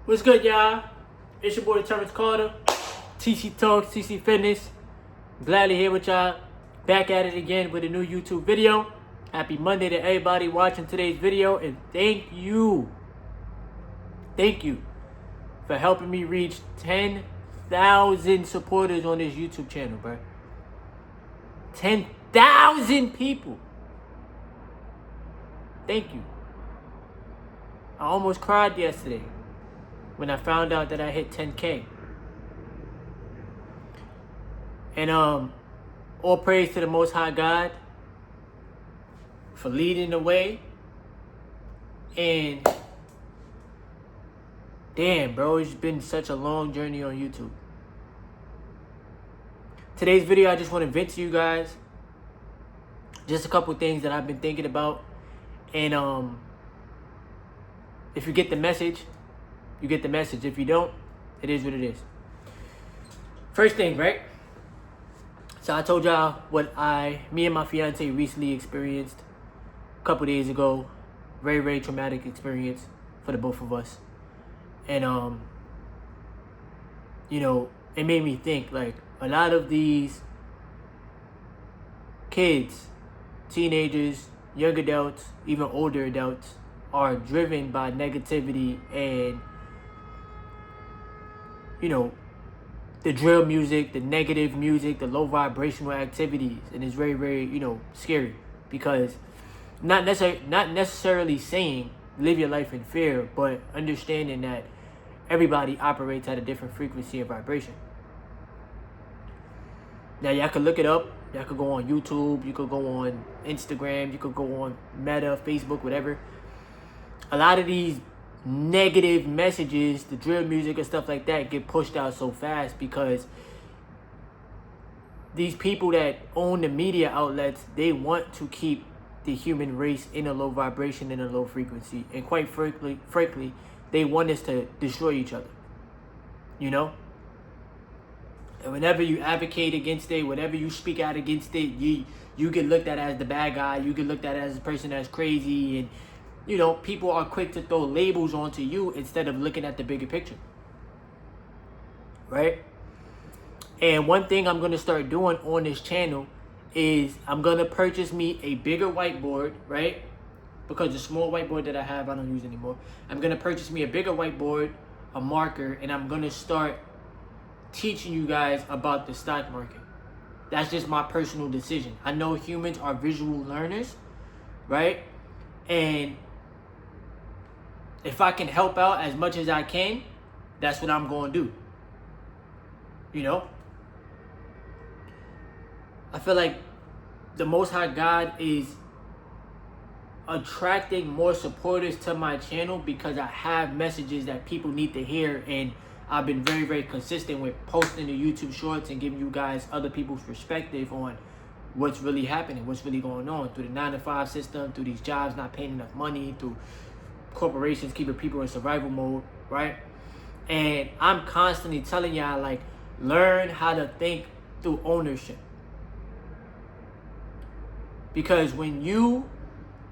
What's good, y'all? It's your boy Terrence Carter, TC Talks, TC Fitness. Gladly here with y'all. Back at it again with a new YouTube video. Happy Monday to everybody watching today's video, and thank you for helping me reach 10,000 supporters on this YouTube channel, bro. 10,000 people. Thank you. I almost cried yesterday when I found out that I hit 10K. And all praise to the Most High God for leading the way. And damn, bro, it's been such a long journey on YouTube. Today's video, I just want to vent to you guys just a couple things that I've been thinking about. And if you get the message, you get the message. If you don't, it is what it is. First thing, right? So I told y'all what me and my fiance recently experienced a couple days ago. Very, very traumatic experience for the both of us. And, you know, it made me think, like, a lot of these kids, teenagers, young adults, even older adults, are driven by negativity and, you know, the drill music, the negative music, the low vibrational activities. And it's very, very, you know, scary, because not necessarily saying live your life in fear, but understanding that everybody operates at a different frequency and vibration. Now, y'all can look it up. Y'all could go on YouTube. You could go on Instagram. You could go on Meta, Facebook, whatever. A lot of these negative messages, the drill music and stuff like that, get pushed out so fast because these people that own the media outlets, they want to keep the human race in a low vibration, in a low frequency. And quite frankly, they want us to destroy each other. You know? And whenever you advocate against it, whenever you speak out against it, you get looked at as the bad guy. You get looked at as a person that's crazy. And, you know, people are quick to throw labels onto you instead of looking at the bigger picture. Right? And one thing I'm going to start doing on this channel is I'm going to purchase me a bigger whiteboard, right? Because the small whiteboard that I have, I don't use anymore. I'm going to purchase me a bigger whiteboard, a marker, and I'm going to start teaching you guys about the stock market. That's just my personal decision. I know humans are visual learners, right? And if I can help out as much as I can, that's what I'm going to do. You know? I feel like the Most High God is attracting more supporters to my channel because I have messages that people need to hear, and I've been very, very consistent with posting the YouTube shorts and giving you guys other people's perspective on what's really happening, what's really going on through the 9-to-5 system, through these jobs not paying enough money, through corporations keeping people in survival mode, right? And I'm constantly telling y'all, like, learn how to think through ownership. Because when you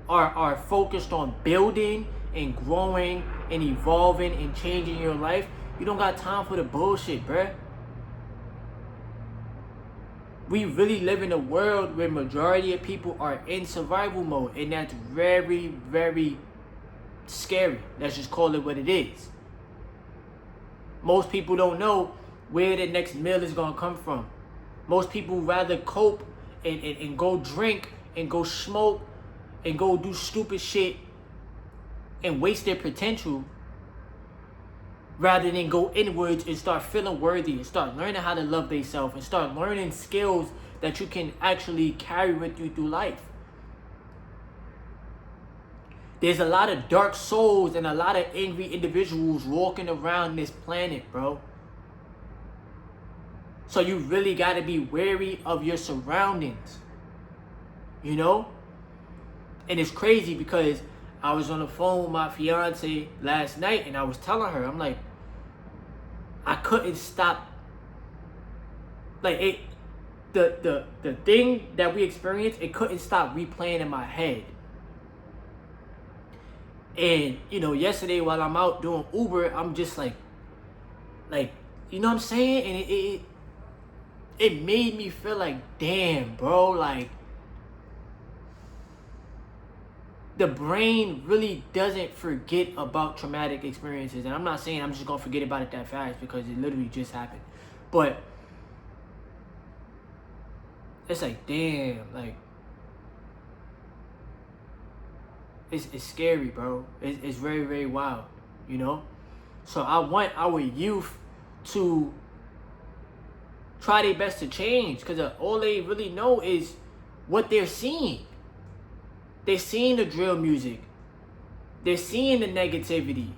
are focused on building and growing and evolving and changing your life, you don't got time for the bullshit, bruh. We really live in a world where majority of people are in survival mode, and that's very, very scary. Let's just call it what it is. Most people don't know where the next meal is gonna come from. Most people rather cope and go drink and go smoke and go do stupid shit and waste their potential, rather than go inwards and start feeling worthy and start learning how to love themselves and start learning skills that you can actually carry with you through life. There's a lot of dark souls and a lot of angry individuals walking around this planet, bro. So you really got to be wary of your surroundings, you know? And it's crazy because I was on the phone with my fiance last night, and I was telling her, I'm like, I couldn't stop. Like, the thing that we experienced, it couldn't stop replaying in my head. And yesterday while I'm out doing Uber, I'm just like, you know what I'm saying? And it made me feel like, damn, bro, like the brain really doesn't forget about traumatic experiences. And I'm not saying I'm just gonna forget about it that fast, because it literally just happened. But it's like, damn, like it's scary, bro. It's very, very wild, So I want our youth to try their best to change, because all they really know is what they're seeing. They're seeing the drill music. They're seeing the negativity.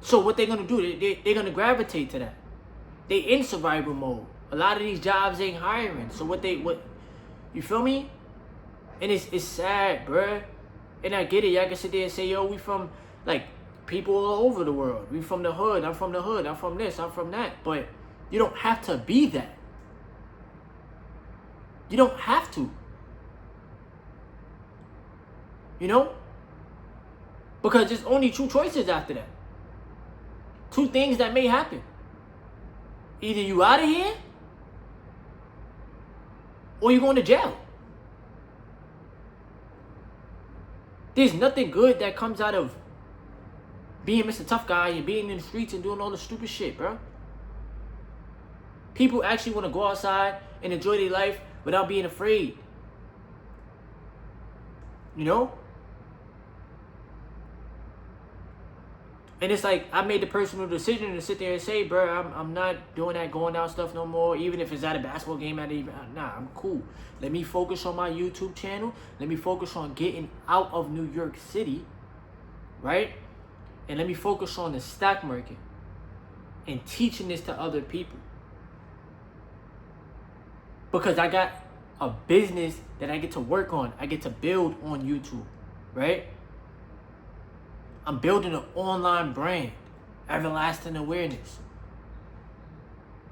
So what they're going to do, they're going to gravitate to that. They in survival mode. A lot of these jobs ain't hiring. So what you feel me? And it's sad, bruh. And I get it. Y'all can sit there and say, yo, we from, like, people all over the world. We from the hood. I'm from the hood. I'm from this. I'm from that. But you don't have to be that. You don't have to. Because there's only two choices after that. Two things that may happen. Either you out of here, or you going to jail. There's nothing good that comes out of being Mr. Tough Guy and being in the streets and doing all the stupid shit, bro. People actually want to go outside and enjoy their life without being afraid. And it's like, I made the personal decision to sit there and say, bro, I'm not doing that going out stuff no more. Even if it's at a basketball game, I'm cool. Let me focus on my YouTube channel. Let me focus on getting out of New York City, right? And let me focus on the stock market and teaching this to other people. Because I got a business that I get to work on. I get to build on YouTube, right? I'm building an online brand, everlasting awareness.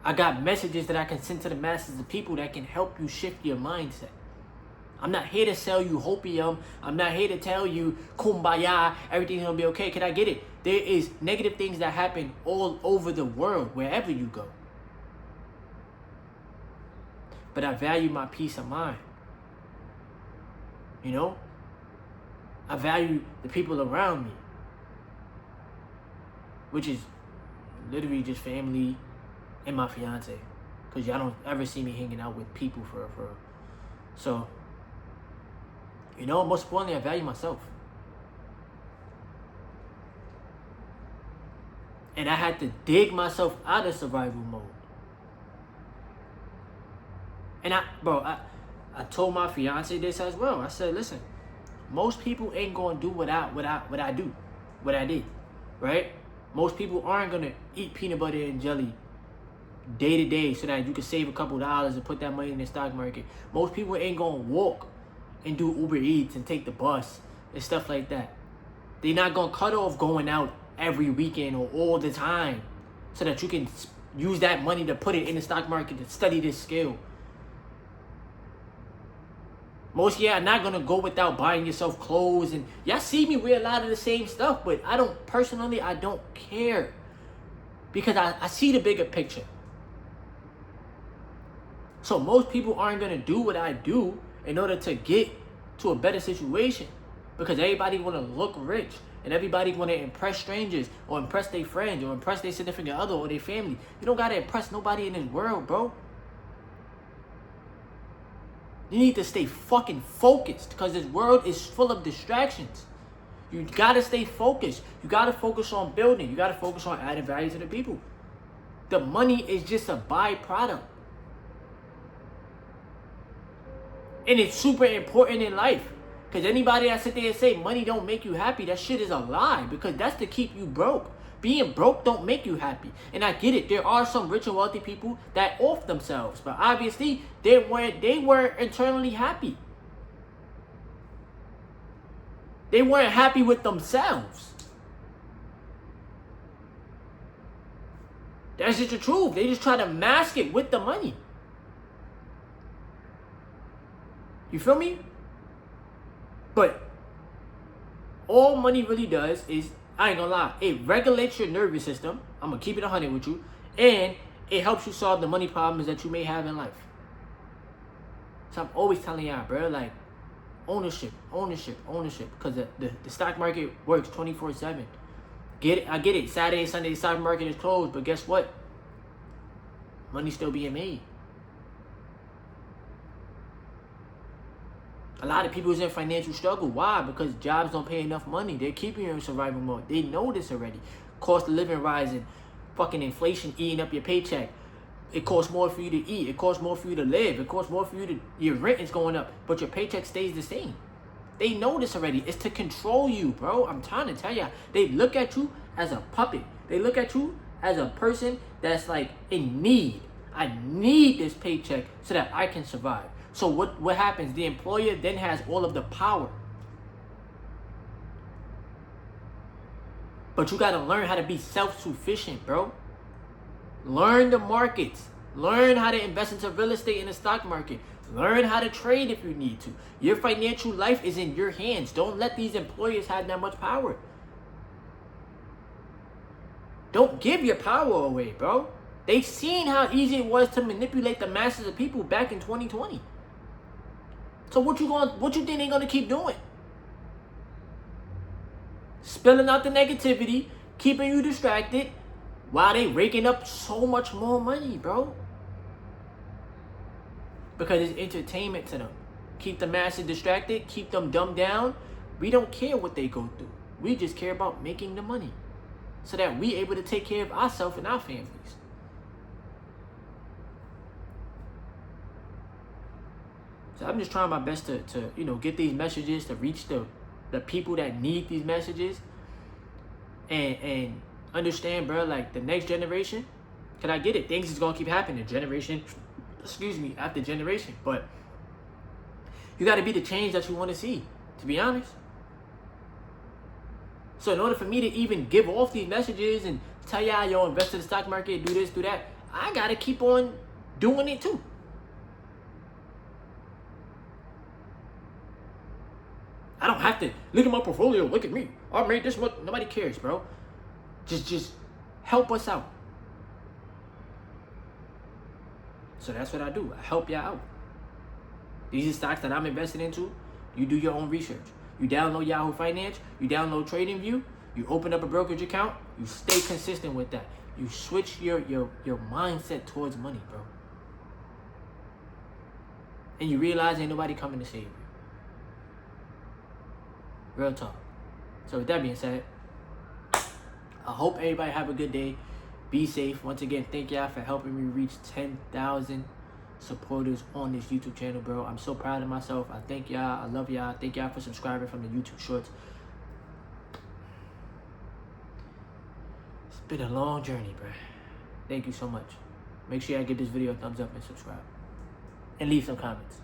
I got messages that I can send to the masses of people that can help you shift your mindset. I'm not here to sell you hopium. I'm not here to tell you kumbaya, everything's gonna be okay. Can I get it? There is negative things that happen all over the world, wherever you go. But I value my peace of mind. I value the people around me, which is literally just family and my fiance. Because y'all don't ever see me hanging out with people for. So, most importantly, I value myself. And I had to dig myself out of survival mode. And I told my fiance this as well. I said, listen, most people ain't gonna do what I did, right? Most people aren't gonna eat peanut butter and jelly day to day so that you can save a couple dollars and put that money in the stock market. Most people ain't gonna walk and do Uber Eats and take the bus and stuff like that. They're not gonna cut off going out every weekend or all the time so that you can use that money to put it in the stock market to study this skill. Most y'all are not gonna go without buying yourself clothes, and y'all see me wear a lot of the same stuff, but I don't care, because I see the bigger picture. So most people aren't gonna do what I do in order to get to a better situation, because everybody wanna look rich and everybody wanna impress strangers or impress their friends or impress their significant other or their family. You don't gotta impress nobody in this world, bro. You need to stay fucking focused, because this world is full of distractions. You gotta stay focused. You gotta focus on building. You gotta focus on adding value to the people. The money is just a byproduct. And it's super important in life. Because anybody that sit there and say money don't make you happy, that shit is a lie. Because that's to keep you broke. Being broke don't make you happy. And I get it. There are some rich and wealthy people that off themselves. But obviously, they weren't internally happy. They weren't happy with themselves. That's just the truth. They just try to mask it with the money. You feel me? But All money really does is, I ain't gonna lie, it regulates your nervous system. I'm gonna keep it 100 with you. And it helps you solve the money problems that you may have in life. So I'm always telling y'all, bro, like, ownership. Because the stock market works 24/7. I get it. Saturday, Sunday, the stock market is closed. But guess what? Money's still being made. A lot of people is in financial struggle. Why? Because jobs don't pay enough money. They're keeping you in survival mode. They know this already. Cost of living rising. Fucking inflation eating up your paycheck. It costs more for you to eat. It costs more for you to live. It costs more for you to... Your rent is going up, but your paycheck stays the same. They know this already. It's to control you, bro. I'm trying to tell ya. They look at you as a puppet. They look at you as a person that's like in need. I need this paycheck so that I can survive. So what happens? The employer then has all of the power. But you got to learn how to be self-sufficient, bro. Learn the markets. Learn how to invest into real estate in the stock market. Learn how to trade if you need to. Your financial life is in your hands. Don't let these employers have that much power. Don't give your power away, bro. They've seen how easy it was to manipulate the masses of people back in 2020. So what you think they're gonna keep doing? Spilling out the negativity, keeping you distracted, while they raking up so much more money, bro. Because it's entertainment to them. Keep the masses distracted, keep them dumbed down. We don't care what they go through. We just care about making the money, so that we able to take care of ourselves and our families. So I'm just trying my best to get these messages, to reach the people that need these messages, and understand, bro, like the next generation. Cause I get it, things is gonna keep happening, generation, after generation. But you got to be the change that you want to see, to be honest. So in order for me to even give off these messages and tell y'all, yo, invest in the stock market, do this, do that, I got to keep on doing it too. I don't have to look at my portfolio, look at me, I made this much. Nobody cares, bro. Just help us out. So that's what I do. I help y'all out. These are stocks that I'm invested into. You do your own research. You download Yahoo Finance. You download TradingView. You open up a brokerage account. You stay consistent with that. You switch your mindset towards money, bro. And you realize ain't nobody coming to save you. Real talk. So with that being said, I hope everybody have a good day. Be safe. Once again, thank y'all for helping me reach 10,000 supporters on this YouTube channel, bro. I'm so proud of myself. I thank y'all. I love y'all. Thank y'all for subscribing from the YouTube shorts. It's been a long journey, bro. Thank you so much. Make sure y'all give this video a thumbs up and subscribe. And leave some comments.